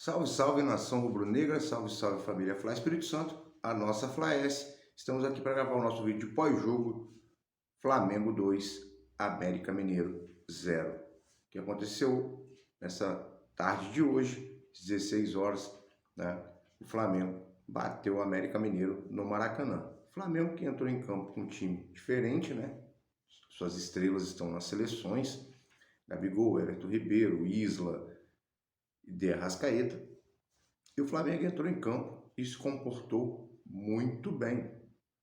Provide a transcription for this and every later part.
Salve, salve nação rubro-negra, salve, salve família Fla Espírito Santo, a nossa Flaes. Estamos aqui para gravar o nosso vídeo de pós-jogo Flamengo 2, América Mineiro 0. O que aconteceu nessa tarde de hoje, às 16 horas, né? O Flamengo bateu o América Mineiro no Maracanã. O Flamengo que entrou em campo com um time diferente, né? Suas estrelas estão nas seleções, Gabigol, Everton Ribeiro, Isla e De Arrascaeta. E o Flamengo entrou em campo e se comportou muito bem.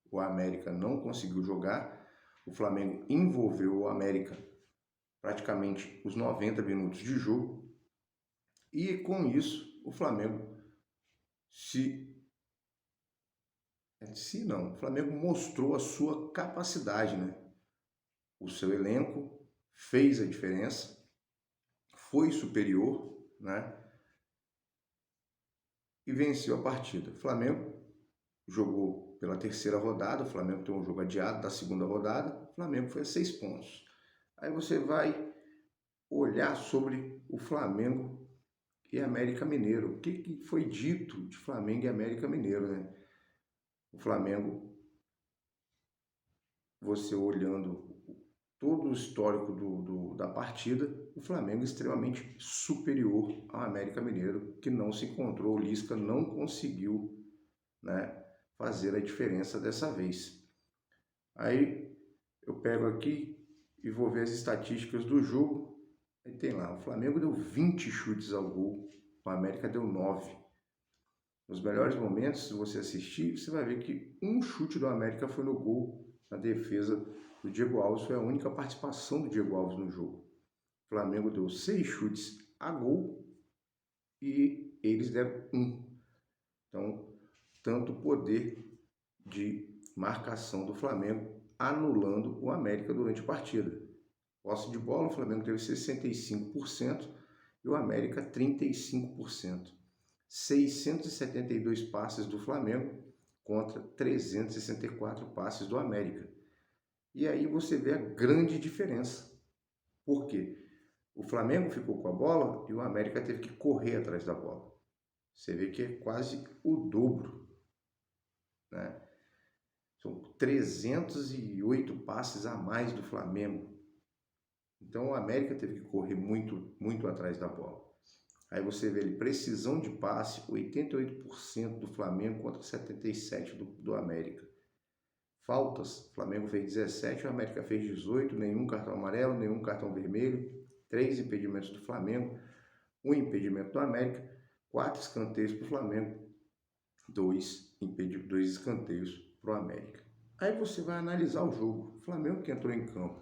O América não conseguiu jogar, o Flamengo envolveu o América praticamente os 90 minutos de jogo e com isso o Flamengo o Flamengo mostrou a sua capacidade, né? O seu elenco fez a diferença, foi superior, né? E venceu a partida. O Flamengo jogou pela terceira rodada, o Flamengo tem um jogo adiado da segunda rodada, o Flamengo foi a 6 pontos. Aí você vai olhar sobre o Flamengo e América Mineiro. O que foi dito de Flamengo e América Mineiro, né? O Flamengo, você olhando todo o histórico da partida, o Flamengo é extremamente superior ao América Mineiro, que não se encontrou, o Lisca não conseguiu, né, fazer a diferença dessa vez. Aí eu pego aqui e vou ver as estatísticas do jogo. Aí tem lá, o Flamengo deu 20 chutes ao gol, o América deu 9. Nos melhores momentos, se você assistir, você vai ver que um chute do América foi no gol, na defesa do Diego Alves. Foi a única participação do Diego Alves no jogo. O Flamengo deu 6 chutes a gol e eles deram 1. Então, tanto poder de marcação do Flamengo anulando o América durante a partida. Posse de bola, o Flamengo teve 65% e o América 35%. 672 passes do Flamengo contra 364 passes do América. E aí você vê a grande diferença. Por quê? O Flamengo ficou com a bola e o América teve que correr atrás da bola. Você vê que é quase o dobro, né? São 308 passes a mais do Flamengo. Então o América teve que correr muito atrás da bola. Aí você vê ali, precisão de passe, 88% do Flamengo contra 77% do América. Faltas, o Flamengo fez 17, o América fez 18, nenhum cartão amarelo, nenhum cartão vermelho, 3 impedimentos do Flamengo, 1 impedimento do América, 4 escanteios para o Flamengo, 2 escanteios para o América. Aí você vai analisar o jogo. O Flamengo que entrou em campo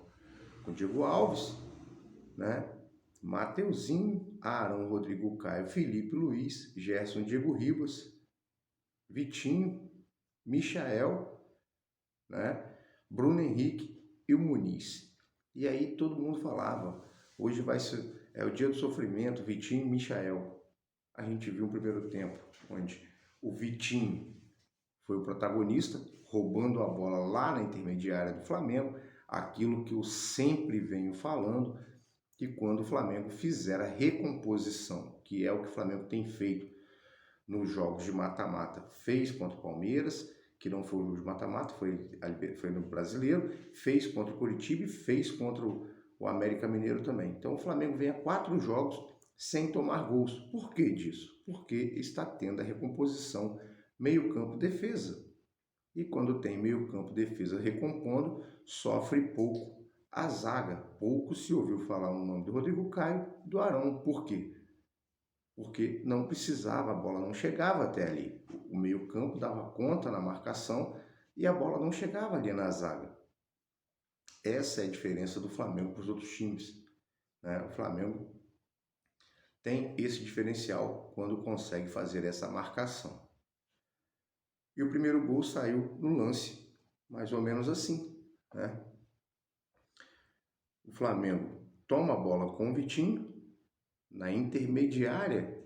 com Diego Alves, né? Mateuzinho, Arão, Rodrigo Caio, Felipe Luiz, Gerson, Diego Ribas, Vitinho, Michael, né? Bruno Henrique e o Muniz. E aí todo mundo falava, hoje vai ser o dia do sofrimento, Vitinho e Michael. A gente viu um primeiro tempo onde o Vitinho foi o protagonista, roubando a bola lá na intermediária do Flamengo, aquilo que eu sempre venho falando, que quando o Flamengo fizer a recomposição, que é o que o Flamengo tem feito nos jogos de mata-mata, fez contra o Palmeiras, que não foi o jogo de mata-mata, foi no Brasileiro, fez contra o Curitiba e fez contra o América Mineiro também. Então o Flamengo vem a 4 jogos sem tomar gols. Por que disso? Porque está tendo a recomposição meio-campo-defesa. E quando tem meio-campo-defesa recompondo, sofre pouco a zaga. Pouco se ouviu falar no nome do Rodrigo Caio, do Arão. Por quê? Porque não precisava, a bola não chegava até ali. O meio-campo dava conta na marcação e a bola não chegava ali na zaga. Essa é a diferença do Flamengo para os outros times, né? O Flamengo tem esse diferencial quando consegue fazer essa marcação. E o primeiro gol saiu no lance, mais ou menos assim, né? O Flamengo toma a bola com o Vitinho, na intermediária,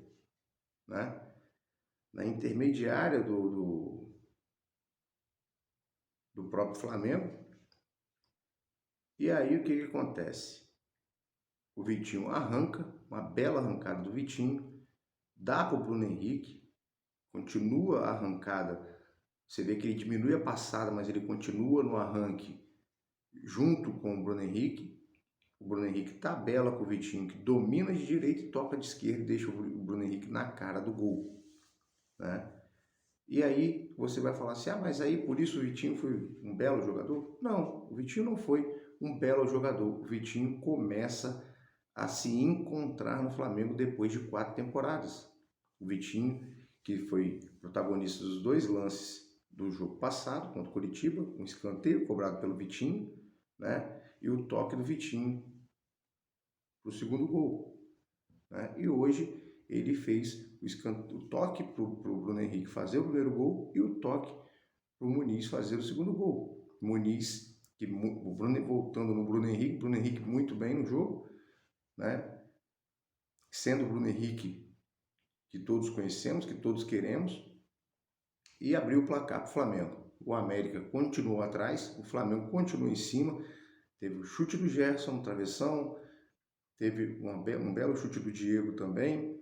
né? Na intermediária do próprio Flamengo. E aí o que acontece? O Vitinho arranca, uma bela arrancada do Vitinho, dá para o Bruno Henrique, continua a arrancada. Você vê que ele diminui a passada, mas ele continua no arranque junto com o Bruno Henrique. O Bruno Henrique tabela com o Vitinho, que domina de direita e toca de esquerda e deixa o Bruno Henrique na cara do gol, né? E aí você vai falar assim, mas aí por isso o Vitinho foi um belo jogador? Não, o Vitinho não foi um belo jogador. O Vitinho começa a se encontrar no Flamengo depois de 4 temporadas. O Vitinho, que foi protagonista dos 2 lances do jogo passado contra o Coritiba, um escanteio cobrado pelo Vitinho, né? E o toque do Vitinho para o segundo gol, né? E hoje ele fez o toque para o Bruno Henrique fazer o primeiro gol e o toque para o Muniz fazer o segundo gol. Muniz, o Bruno, voltando no Bruno Henrique muito bem no jogo, né? Sendo o Bruno Henrique que todos conhecemos, que todos queremos, e abriu o placar para o Flamengo. O América continuou atrás, o Flamengo continuou em cima, teve o chute do Gerson no travessão, teve um belo chute do Diego também,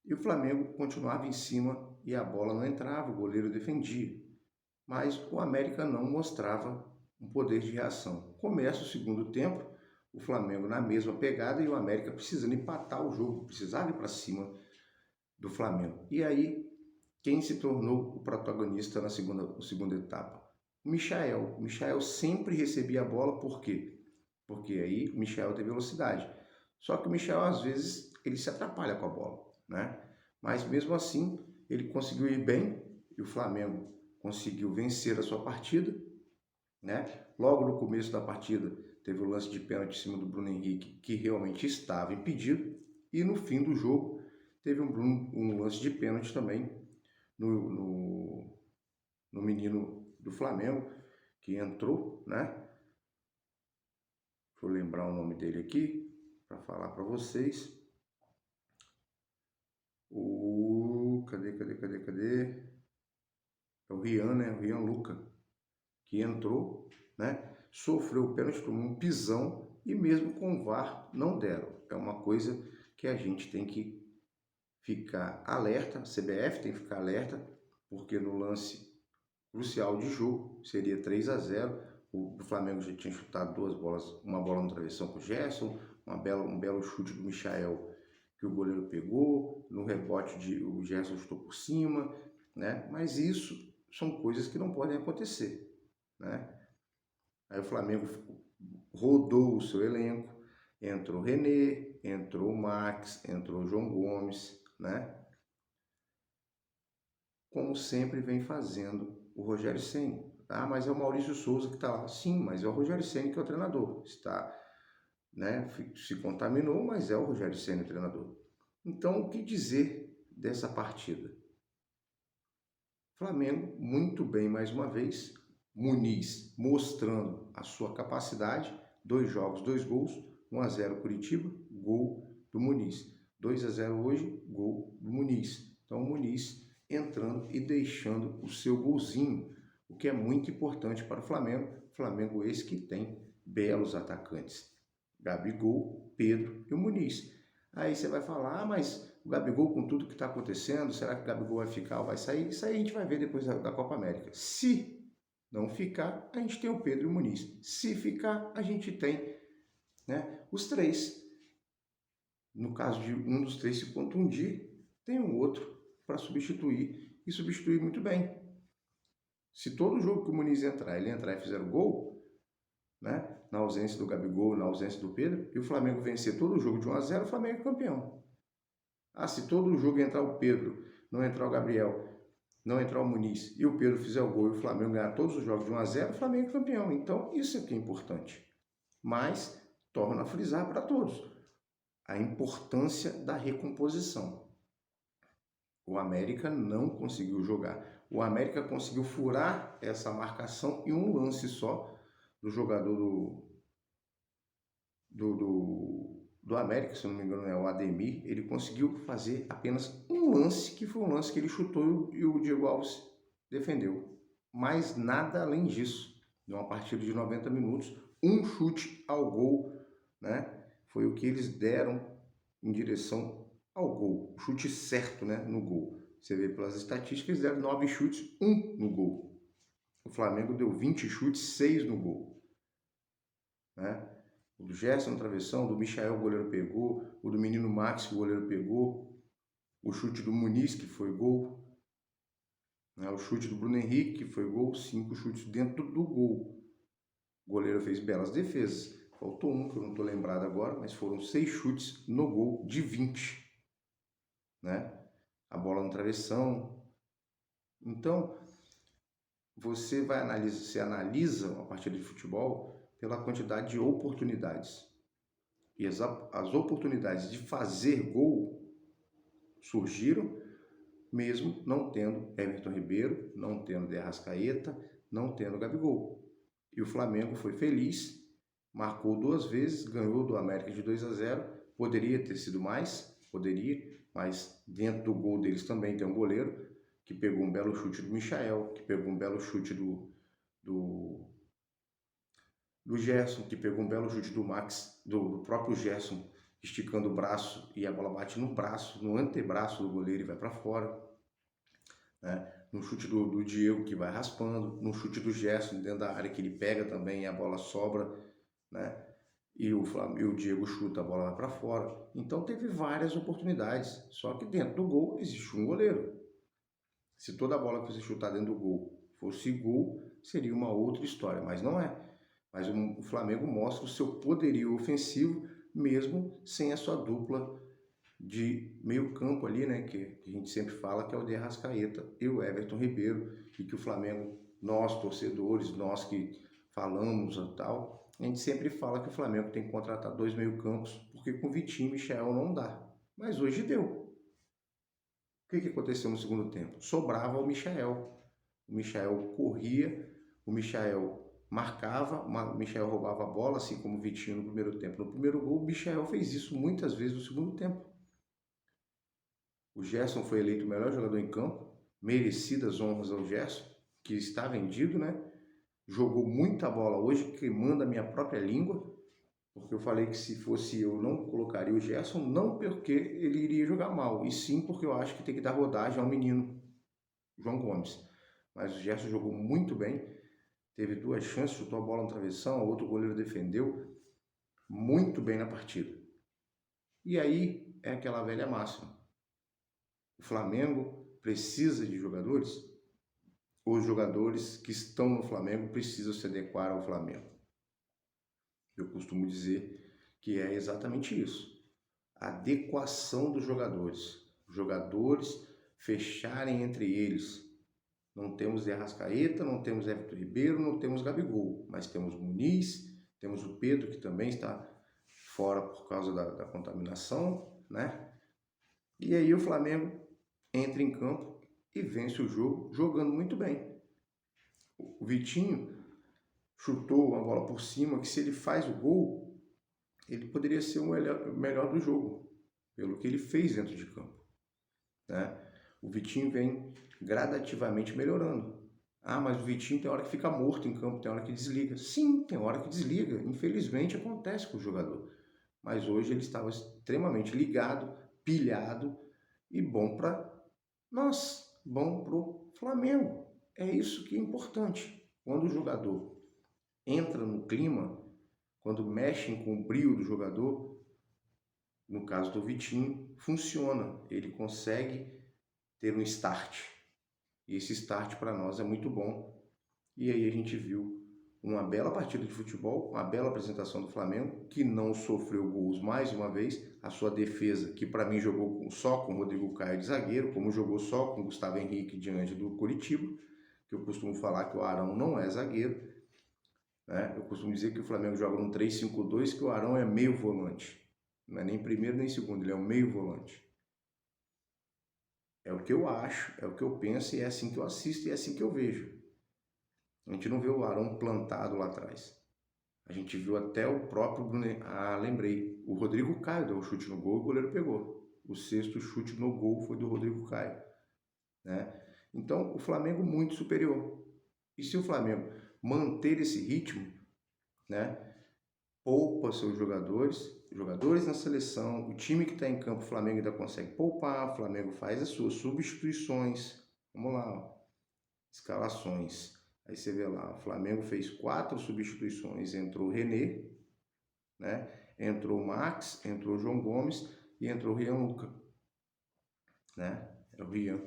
e o Flamengo continuava em cima e a bola não entrava, o goleiro defendia. Mas o América não mostrava um poder de reação. Começa o segundo tempo, o Flamengo na mesma pegada e o América precisando empatar o jogo, precisava ir para cima do Flamengo. E aí, quem se tornou o protagonista na segunda etapa? O Michael. O Michael sempre recebia a bola, por quê? Porque aí o Michael tem velocidade. Só que o Michael, às vezes, ele se atrapalha com a bola, né? Mas mesmo assim, ele conseguiu ir bem e o Flamengo conseguiu vencer a sua partida, né? Logo no começo da partida, teve o lance de pênalti em cima do Bruno Henrique, que realmente estava impedido, e no fim do jogo, teve um lance de pênalti também no menino do Flamengo, que entrou, né? Deixa eu lembrar o nome dele aqui, para falar para vocês. Cadê? É o Rian, né? O Rian Luca, que entrou, né? Sofreu o pênalti, tomou um pisão e mesmo com o VAR não deram. É uma coisa que a gente tem que ficar alerta, a CBF tem que ficar alerta, porque no lance crucial de jogo, seria 3-0, o Flamengo já tinha chutado 2 bolas, uma bola no travessão com o Gerson, um belo chute do Michael que o goleiro pegou, no rebote o Gerson chutou por cima, né? Mas isso são coisas que não podem acontecer, né? Aí o Flamengo rodou o seu elenco, entrou o René, entrou o Max, entrou o João Gomes, né? Como sempre vem fazendo o Rogério Ceni. Mas é o Maurício Souza que está lá. Sim, mas é o Rogério Ceni que é o treinador. Está, né, se contaminou, mas é o Rogério Ceni o treinador. Então, o que dizer dessa partida? Flamengo, muito bem mais uma vez. Muniz mostrando a sua capacidade. 2 jogos, 2 gols. 1-0 Curitiba, gol do Muniz. 2-0 hoje, gol do Muniz. Então, o Muniz entrando e deixando o seu golzinho, o que é muito importante para o Flamengo. Flamengo esse que tem belos atacantes. Gabigol, Pedro e o Muniz. Aí você vai falar, mas o Gabigol com tudo que está acontecendo, será que o Gabigol vai ficar ou vai sair? Isso aí a gente vai ver depois da Copa América. Se não ficar, a gente tem o Pedro e o Muniz. Se ficar, a gente tem, né, os 3. No caso de um dos 3 se contundir, tem um outro para substituir e substituir muito bem. Se todo jogo que o Muniz entrar, ele entrar e fizer o gol, né, na ausência do Gabigol, na ausência do Pedro, e o Flamengo vencer todo o jogo de 1-0, o Flamengo é campeão. Se todo jogo entrar o Pedro, não entrar o Gabriel, não entrar o Muniz, e o Pedro fizer o gol e o Flamengo ganhar todos os jogos de 1-0, o Flamengo é campeão. Então, isso aqui é importante. Mas, torna a frisar para todos a importância da recomposição. O América não conseguiu jogar. O América conseguiu furar essa marcação em um lance só do jogador do América, se não me engano é o Ademir. Ele conseguiu fazer apenas um lance, que foi um lance que ele chutou e o Diego Alves defendeu. Mas nada além disso. Numa partida de 90 minutos, um chute ao gol, né? Foi o que eles deram em direção ao gol, o chute certo, né, no gol. Você vê pelas estatísticas, deram 9 chutes, 1 no gol. O Flamengo deu 20 chutes, 6 no gol. Né? O do Gerson no travessão, do Michael o goleiro pegou, o do menino Max que o goleiro pegou, o chute do Muniz que foi gol, né? O chute do Bruno Henrique que foi gol, 5 chutes dentro do gol. O goleiro fez belas defesas. Faltou um que eu não estou lembrado agora, mas foram 6 chutes no gol de 20. Né? A bola no travessão. Então, você analisa uma partida de futebol pela quantidade de oportunidades. E as oportunidades de fazer gol surgiram mesmo não tendo Everton Ribeiro, não tendo De Arrascaeta, não tendo Gabigol. E o Flamengo foi feliz, marcou 2 vezes, ganhou do América de 2-0. Poderia ter sido mais, poderia, mas dentro do gol deles também tem um goleiro que pegou um belo chute do Michael, que pegou um belo chute do Gerson, que pegou um belo chute do Max, do próprio Gerson, esticando o braço e a bola bate no braço, no antebraço do goleiro e vai para fora. Né? No chute do Diego, que vai raspando, no chute do Gerson dentro da área, que ele pega também e a bola sobra, né? E o Diego chuta, a bola vai para fora. Então teve várias oportunidades, só que dentro do gol existe um goleiro. Se toda a bola que você chutar dentro do gol fosse gol, seria uma outra história, mas não é. Mas o Flamengo mostra o seu poderio ofensivo, mesmo sem a sua dupla de meio campo ali, né, que a gente sempre fala, que é o De Arrascaeta e o Everton Ribeiro, e que o Flamengo, nós torcedores, nós que falamos e tal, a gente sempre fala que o Flamengo tem que contratar 2 meio campos, porque com Vitinho e Michael não dá. Mas hoje deu. O que aconteceu no segundo tempo? Sobrava o Michael. O Michael corria, o Michael marcava, o Michael roubava a bola, assim como o Vitinho no primeiro tempo. No primeiro gol, o Michael fez isso muitas vezes no segundo tempo. O Gerson foi eleito o melhor jogador em campo, merecidas honras ao Gerson, que está vendido, né? Jogou muita bola hoje, queimando a minha própria língua, porque eu falei que se fosse eu não colocaria o Gerson, não porque ele iria jogar mal, e sim porque eu acho que tem que dar rodagem ao menino João Gomes. Mas o Gerson jogou muito bem, teve 2 chances, chutou a bola no travessão, o outro goleiro defendeu muito bem na partida. E aí é aquela velha máxima. O Flamengo precisa de jogadores, os jogadores que estão no Flamengo precisam se adequar ao Flamengo. Eu costumo dizer que é exatamente isso. A adequação dos jogadores. Os jogadores fecharem entre eles. Não temos De Arrascaeta, não temos Everton Ribeiro, não temos Gabigol, mas temos Muniz, temos o Pedro, que também está fora por causa da contaminação, né? E aí o Flamengo entra em campo e vence o jogo jogando muito bem. O Vitinho chutou uma bola por cima que, se ele faz o gol, ele poderia ser o melhor do jogo, pelo que ele fez dentro de campo. Né? O Vitinho vem gradativamente melhorando. Ah, mas o Vitinho tem hora que fica morto em campo, tem hora que desliga. Sim, tem hora que desliga. Infelizmente acontece com o jogador. Mas hoje ele estava extremamente ligado, pilhado e bom para nós, bom para o Flamengo. É isso que é importante. Quando o jogador entra no clima, quando mexem com o brio do jogador, no caso do Vitinho, funciona. Ele consegue ter um start. E esse start para nós é muito bom. E aí a gente viu uma bela partida de futebol, uma bela apresentação do Flamengo, que não sofreu gols mais uma vez. A sua defesa, que para mim jogou só com o Rodrigo Caio de zagueiro, como jogou só com o Gustavo Henrique diante do Coritiba, que eu costumo falar que o Arão não é zagueiro. Né? Eu costumo dizer que o Flamengo joga num 3-5-2, que o Arão é meio volante. Não é nem primeiro nem segundo, ele é um meio volante. É o que eu acho, é o que eu penso, e é assim que eu assisto e é assim que eu vejo. A gente não vê o Arão plantado lá atrás. A gente viu até o próprio Bruno. Ah, lembrei. O Rodrigo Caio deu um chute no gol e o goleiro pegou. O sexto chute no gol foi do Rodrigo Caio. Né? Então, o Flamengo muito superior. E se o Flamengo manter esse ritmo, né, poupa seus jogadores na seleção, o time que está em campo, o Flamengo ainda consegue poupar, o Flamengo faz as suas substituições. Vamos lá, ó. Escalações. Aí você vê lá, o Flamengo fez 4 substituições, entrou o René, né? Entrou o Max, entrou o João Gomes e entrou o Rian Luca, né? É o Rian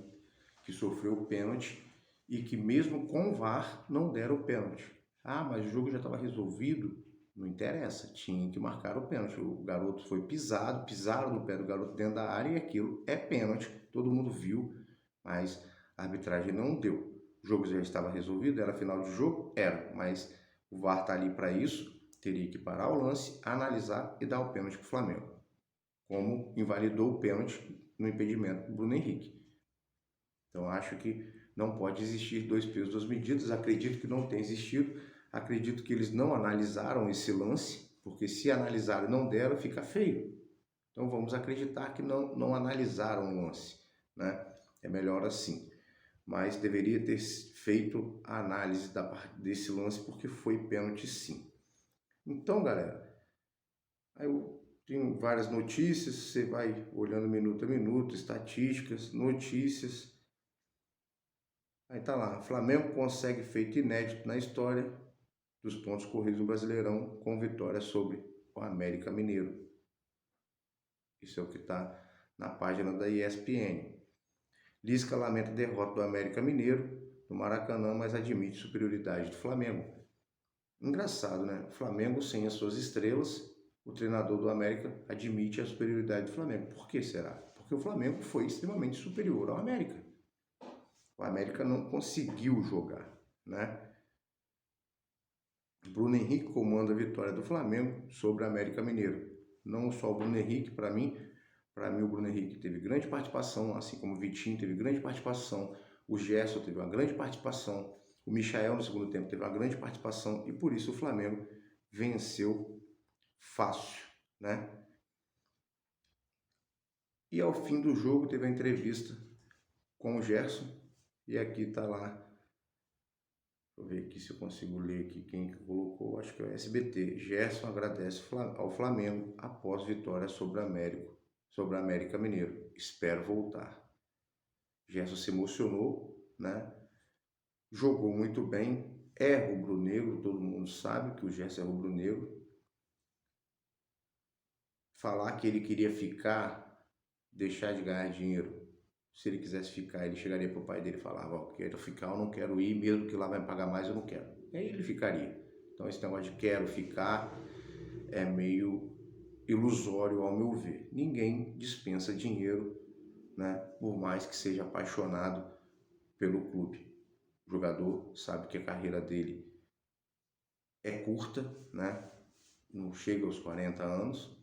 que sofreu o pênalti e que mesmo com o VAR não deram o pênalti. Ah, mas o jogo já estava resolvido. Não interessa, tinha que marcar o pênalti. O garoto foi pisado, pisaram no pé do garoto dentro da área e aquilo é pênalti. Todo mundo viu, mas a arbitragem não deu. O jogo já estava resolvido, era final de jogo? Era, mas o VAR está ali para isso, teria que parar o lance, analisar e dar o pênalti para o Flamengo. Como invalidou o pênalti no impedimento do Bruno Henrique. Então acho que não pode existir 2 pesos, 2 medidas, acredito que não tenha existido, acredito que eles não analisaram esse lance, porque se analisaram e não deram, fica feio. Então vamos acreditar que não analisaram o lance, né? É melhor assim. Mas deveria ter feito a análise desse lance, porque foi pênalti sim. Então, galera, aí eu tenho várias notícias, você vai olhando minuto a minuto, estatísticas, notícias. Aí tá lá, Flamengo consegue feito inédito na história dos pontos corridos no Brasileirão com vitória sobre o América Mineiro. Isso é o que está na página da ESPN. Lisca lamenta a derrota do América Mineiro no Maracanã, mas admite superioridade do Flamengo. Engraçado, né? O Flamengo sem as suas estrelas, o treinador do América admite a superioridade do Flamengo. Por que será? Porque o Flamengo foi extremamente superior ao América. O América não conseguiu jogar, né? Bruno Henrique comanda a vitória do Flamengo sobre o América Mineiro. Não só o Bruno Henrique, para mim o Bruno Henrique teve grande participação, assim como o Vitinho teve grande participação, o Gerson teve uma grande participação, o Michael no segundo tempo teve uma grande participação e por isso o Flamengo venceu fácil, né? E ao fim do jogo teve a entrevista com o Gerson e aqui tá lá, deixa eu ver aqui se eu consigo ler aqui quem colocou, acho que é o SBT. Gerson agradece ao Flamengo após vitória sobre o América Mineiro. Espero voltar. Gerson se emocionou, né? Jogou muito bem, é rubro-negro, todo mundo sabe que o Gerson é rubro-negro. Falar que ele queria ficar, deixar de ganhar dinheiro. Se ele quisesse ficar, ele chegaria para o pai dele e falava, ó, quero ficar, eu não quero ir, mesmo que lá vai pagar mais, eu não quero. E aí ele ficaria. Então esse negócio de quero ficar é meio ilusório ao meu ver. Ninguém dispensa dinheiro, né? Por mais que seja apaixonado pelo clube. O jogador sabe que a carreira dele é curta, né? Não chega aos 40 anos.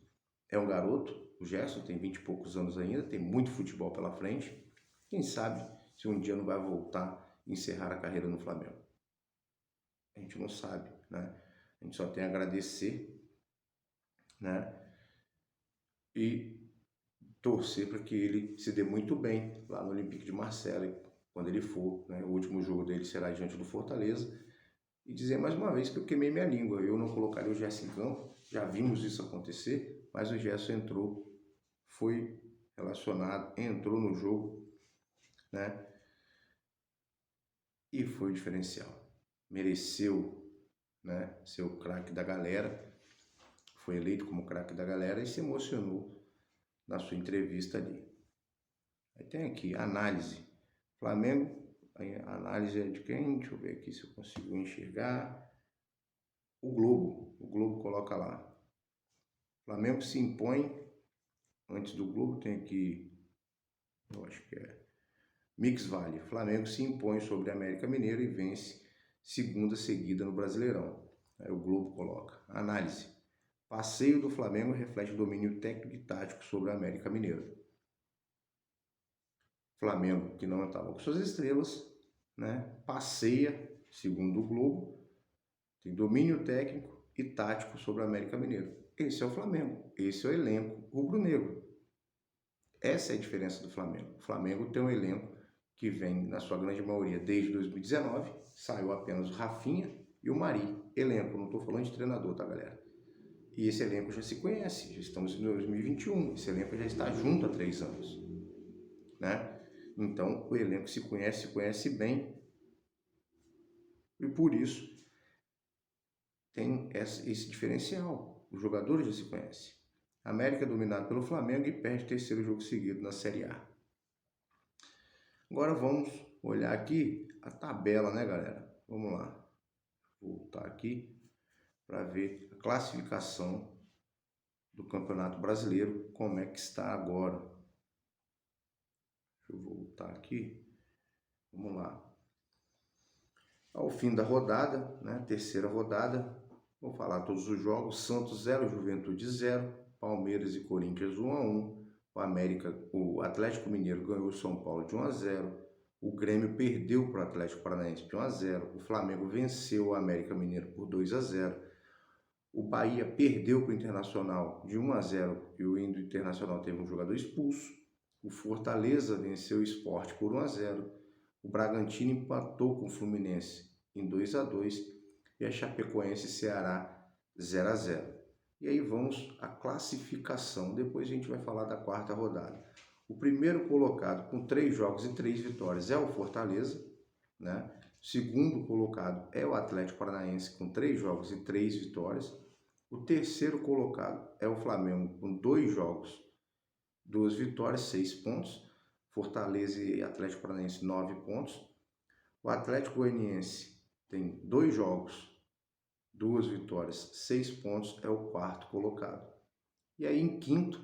É um garoto, o Gerson tem 20 e poucos anos ainda, tem muito futebol pela frente. Quem sabe se um dia não vai voltar e encerrar a carreira no Flamengo. A gente não sabe, né? A gente só tem a agradecer, né? E torcer para que ele se dê muito bem lá no Olympique de Marseille, quando ele for, né? O último jogo dele será diante do Fortaleza. E dizer mais uma vez que eu queimei minha língua. Eu não colocaria o Gerson em campo, já vimos isso acontecer, mas o Gerson entrou, foi relacionado, entrou no jogo, né? E foi o diferencial. Mereceu, né, ser o craque da galera, foi eleito como craque da galera e se emocionou na sua entrevista ali. Aí tem aqui, análise. Flamengo, a análise é de quem? Deixa eu ver aqui se eu consigo enxergar. O Globo coloca lá. Flamengo se impõe, antes do Globo tem aqui, eu acho que é Mix Vale. Flamengo se impõe sobre a América Mineiro e vence segunda seguida no Brasileirão. Aí o Globo coloca. Análise. Passeio do Flamengo reflete domínio técnico e tático sobre a América Mineiro. Flamengo, que não estava com suas estrelas, né, passeia, segundo o Globo, tem domínio técnico e tático sobre a América Mineiro. Esse é o Flamengo, esse é o elenco rubro-negro. Essa é a diferença do Flamengo. O Flamengo tem um elenco que vem, na sua grande maioria, desde 2019, saiu apenas o Rafinha e o Mari. Elenco, não estou falando de treinador, tá, galera? E esse elenco já se conhece, já estamos em 2021, esse elenco já está junto há 3 anos, né? Então, o elenco se conhece bem, e por isso tem esse diferencial. Os jogadores já se conhecem. América é dominado pelo Flamengo e perde o terceiro jogo seguido na Série A. Agora vamos olhar aqui a tabela, né, galera? Vamos lá. Vou voltar aqui para ver a classificação do Campeonato Brasileiro, como é que está agora. Deixa eu voltar aqui. Vamos lá. Ao fim da rodada, né, terceira rodada, vou falar todos os jogos. Santos 0, Juventude 0, Palmeiras e Corinthians 1-1. O Atlético Mineiro ganhou o São Paulo de 1-0. O Grêmio perdeu para o Atlético Paranaense de 1-0. O Flamengo venceu o América Mineiro por 2-0. O Bahia perdeu para o Internacional de 1-0 e o Internacional teve um jogador expulso. O Fortaleza venceu o Sport por 1-0. O Bragantino empatou com o Fluminense em 2-2 e a Chapecoense e Ceará 0-0. E aí vamos à classificação. Depois a gente vai falar da quarta rodada. O primeiro colocado com 3 jogos e 3 vitórias é o Fortaleza, né? O segundo colocado é o Atlético Paranaense com 3 jogos e 3 vitórias. O terceiro colocado é o Flamengo com 2 jogos, 2 vitórias, 6 pontos. Fortaleza e Atlético Paranaense 9 pontos. O Atlético Goianiense tem 2 jogos, 2 vitórias, 6 pontos, é o quarto colocado. E aí em quinto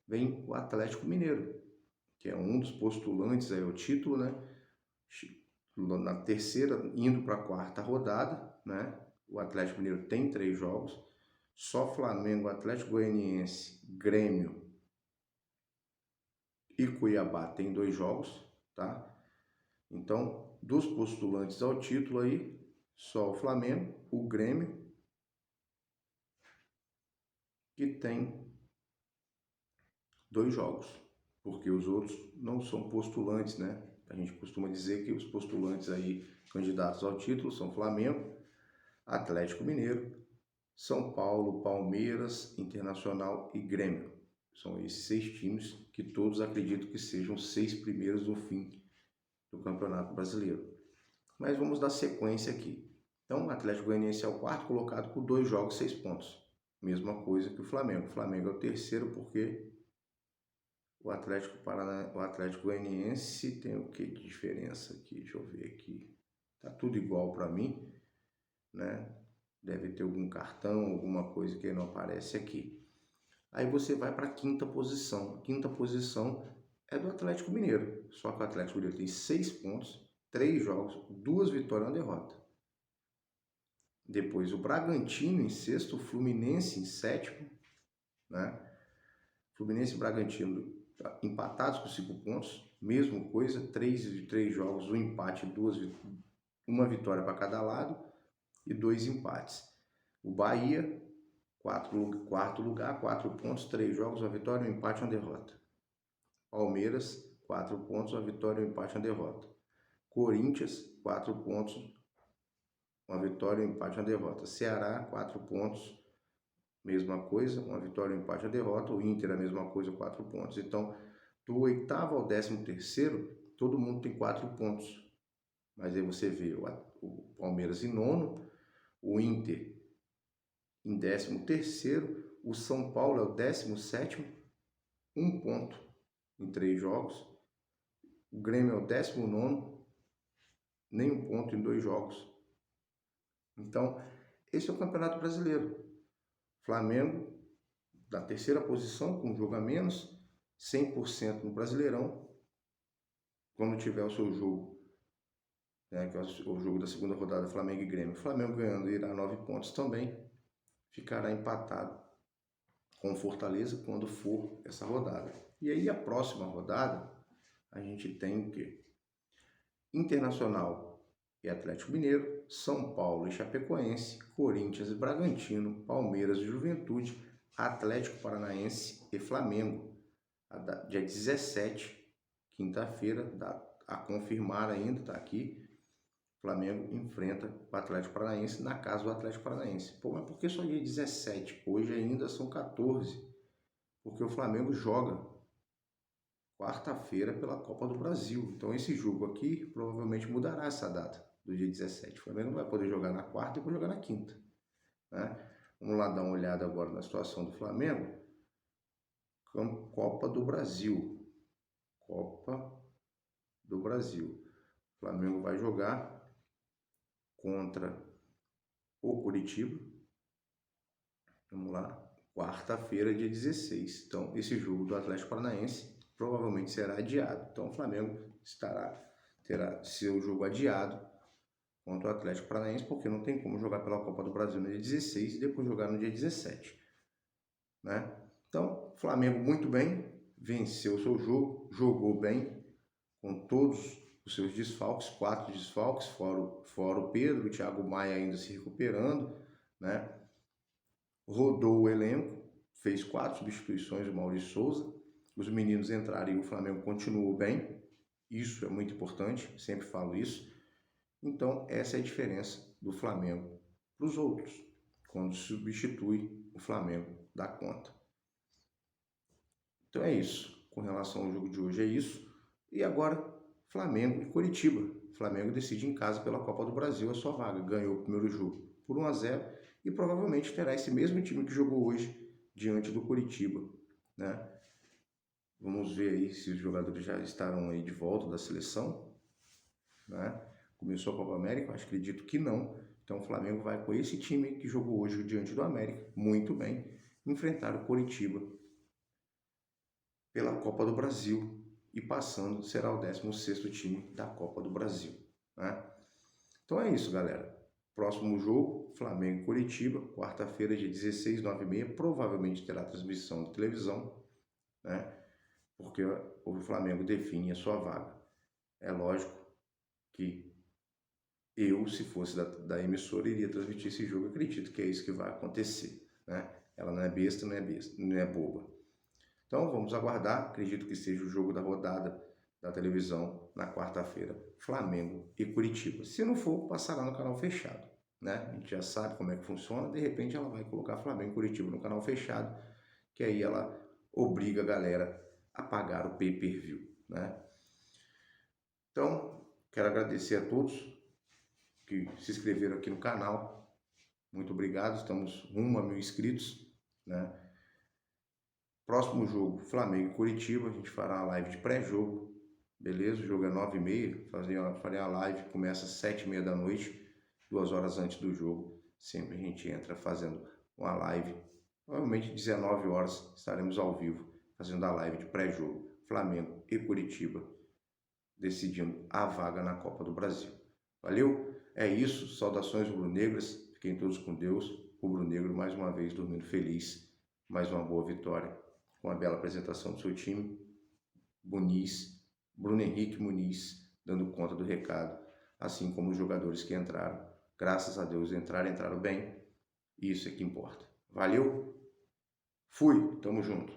vem o Atlético Mineiro, que é um dos postulantes aí ao título, né? Na terceira, indo para a quarta rodada, né? O Atlético Mineiro tem 3 jogos, só Flamengo, Atlético Goianiense, Grêmio e Cuiabá tem 2 jogos, tá? Então, dos postulantes ao título aí, só o Flamengo, o Grêmio, que tem 2 jogos, porque os outros não são postulantes, né? A gente costuma dizer que os postulantes aí, candidatos ao título, são Flamengo, Atlético Mineiro, São Paulo, Palmeiras, Internacional e Grêmio. São esses 6 times que todos acreditam que sejam os 6 primeiros no fim do Campeonato Brasileiro. Mas vamos dar sequência aqui. Então, o Atlético Goianiense é o quarto colocado com 2 jogos, 6 pontos. Mesma coisa que o Flamengo. O Flamengo é o terceiro porque o Atlético Goianiense tem o que de diferença aqui? Deixa eu ver aqui. Tá tudo igual para mim, né? Deve ter algum cartão, alguma coisa que não aparece aqui. Aí você vai para a quinta posição. A quinta posição é do Atlético Mineiro. Só que o Atlético Mineiro tem 6 pontos, 3 jogos, 2 vitórias e 1 derrota. Depois o Bragantino em sexto, o Fluminense em sétimo, né? Fluminense e Bragantino empatados com 5 pontos, mesma coisa, 3 jogos, um empate, 1 vitória para cada lado e 2 empates. O Bahia, quarto lugar, 4 pontos, 3 jogos, 1 vitória, 1 empate e 1 derrota. Palmeiras, 4 pontos, 1 vitória, 1 empate e 1 derrota. Corinthians, 4 pontos, 1 vitória, 1 empate e 1 derrota. Ceará, 4 pontos, mesma coisa, 1 vitória, 1 empate e 1 derrota. O Inter, a mesma coisa, 4 pontos. Então, do oitavo ao 13º, todo mundo tem 4 pontos. Mas aí você vê o Palmeiras em nono, o Inter em 13º, o São Paulo é o 17º, 1 ponto em 3 jogos. O Grêmio é o 19º, nem 1 ponto em 2 jogos. Então, esse é o Campeonato Brasileiro. Flamengo, na terceira posição, com um jogo a menos, 100% no Brasileirão. Quando tiver o seu jogo, né, que é o jogo da segunda rodada, Flamengo e Grêmio, o Flamengo ganhando irá 9 pontos também, ficará empatado com o Fortaleza quando for essa rodada. E aí a próxima rodada, a gente tem o quê? Internacional e Atlético Mineiro, São Paulo e Chapecoense, Corinthians e Bragantino, Palmeiras e Juventude, Atlético Paranaense e Flamengo. Dia 17, quinta-feira, a confirmar ainda, tá aqui, Flamengo enfrenta o Atlético Paranaense na casa do Atlético Paranaense. Pô, mas por que só dia 17? Hoje ainda são 14. Porque o Flamengo joga quarta-feira pela Copa do Brasil. Então esse jogo aqui provavelmente mudará essa data do dia 17. O Flamengo não vai poder jogar na quarta e vai jogar na quinta, né? Vamos lá dar uma olhada agora na situação do Flamengo. Copa do Brasil. Copa do Brasil. O Flamengo vai jogar contra o Curitiba. Vamos lá. Quarta-feira, dia 16. Então, esse jogo do Atlético Paranaense provavelmente será adiado. Então, o Flamengo terá seu jogo adiado contra o Atlético Paranaense, porque não tem como jogar pela Copa do Brasil no dia 16 e depois jogar no dia 17. Né? Então, Flamengo muito bem, venceu o seu jogo, jogou bem, com todos os seus desfalques, 4 desfalques, fora o Pedro, o Thiago Maia ainda se recuperando, né? Rodou o elenco, fez 4 substituições, o Maurício Souza, os meninos entraram e o Flamengo continuou bem, isso é muito importante, sempre falo isso. Então, essa é a diferença do Flamengo para os outros, quando substitui o Flamengo da conta. Então é isso, com relação ao jogo de hoje é isso. E agora, Flamengo e Curitiba. Flamengo decide em casa pela Copa do Brasil a sua vaga. Ganhou o primeiro jogo por 1-0 e provavelmente terá esse mesmo time que jogou hoje diante do Curitiba, né? Vamos ver aí se os jogadores já estarão aí de volta da seleção, né? Começou a Copa América, mas acredito que não. Então o Flamengo vai com esse time que jogou hoje diante do América, muito bem, enfrentar o Curitiba pela Copa do Brasil e passando será o 16º time da Copa do Brasil, né? Então é isso, galera. Próximo jogo, Flamengo e Curitiba, quarta-feira, dia 16, 9h30, provavelmente terá transmissão de televisão, né? Porque o Flamengo define a sua vaga. É lógico que eu, se fosse da emissora, iria transmitir esse jogo. Acredito que é isso que vai acontecer, né? Ela não é besta, não é boba. Então vamos aguardar, acredito que seja o jogo da rodada da televisão na quarta-feira, Flamengo e Curitiba. Se não for, passará no canal fechado, né? A gente já sabe como é que funciona, de repente ela vai colocar Flamengo e Curitiba no canal fechado, que aí ela obriga a galera a pagar o pay-per-view, né? Então, quero agradecer a todos que se inscreveram aqui no canal. Muito obrigado, estamos rumo a 1.000 inscritos, né? Próximo jogo, Flamengo e Curitiba, a gente fará a live de pré-jogo, beleza? O jogo é 9h30, farei a live, começa às 7h30 da noite, 2 horas antes do jogo. Sempre a gente entra fazendo uma live, provavelmente 19 horas estaremos ao vivo, fazendo a live de pré-jogo, Flamengo e Curitiba, decidindo a vaga na Copa do Brasil. Valeu? É isso, saudações rubro-negras, fiquem todos com Deus, rubro-negro mais uma vez dormindo feliz, mais uma boa vitória, com a bela apresentação do seu time, Bruno Henrique Muniz, dando conta do recado, assim como os jogadores que entraram. Graças a Deus entraram bem, e isso é que importa. Valeu? Fui, tamo junto.